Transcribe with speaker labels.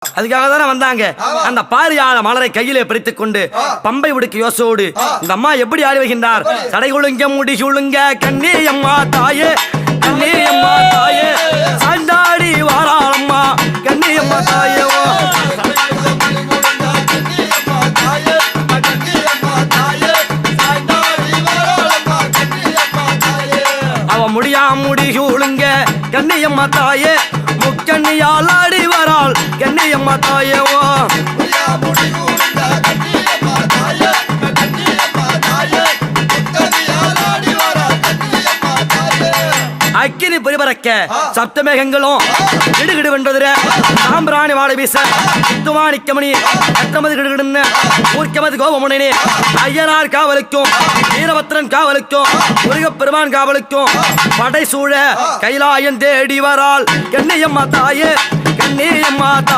Speaker 1: அதுக்காக தானே வந்தாங்க. அந்த பாரியாள மலரை கையிலே பிடித்துக் கொண்டு பம்பை உடுக்கு யோசோடு இந்த அம்மா எப்படி ஆடி வருகின்றார். சடை குழுங்க முடி சுழுங்க கண்ணி அம்மா தாயே, கண்ணி அம்மா தாயே, சாய்ந்தாடி வாராளம்மா கண்ணி அம்மா தாயே. அவ முடியா முடி சூழுங்க கண்ணியம்மா தாயே, முக்கண்ணியால் ஆடி வராள் கண்ணியம்மா தாயேவோ. அக்கினி பொறிபறக்க சப்தமேகங்களும் கிடுகிடு வென்றதுர சாம்பிராணி வாழை வீச துமாணிக்கமணி அற்றமது கிடுகிடுன்னு ஊர்க்கமது கோபமுனே ஐயனார் காவலுக்கும் வீரபத்திரன் காவலுக்கும் முருகப்பெருமான் காவலுக்கும் படை சூழ கைலாயம் தேடி வராள் கண்ணியம்மா தாயே, கண்ணியம்மா தாயே.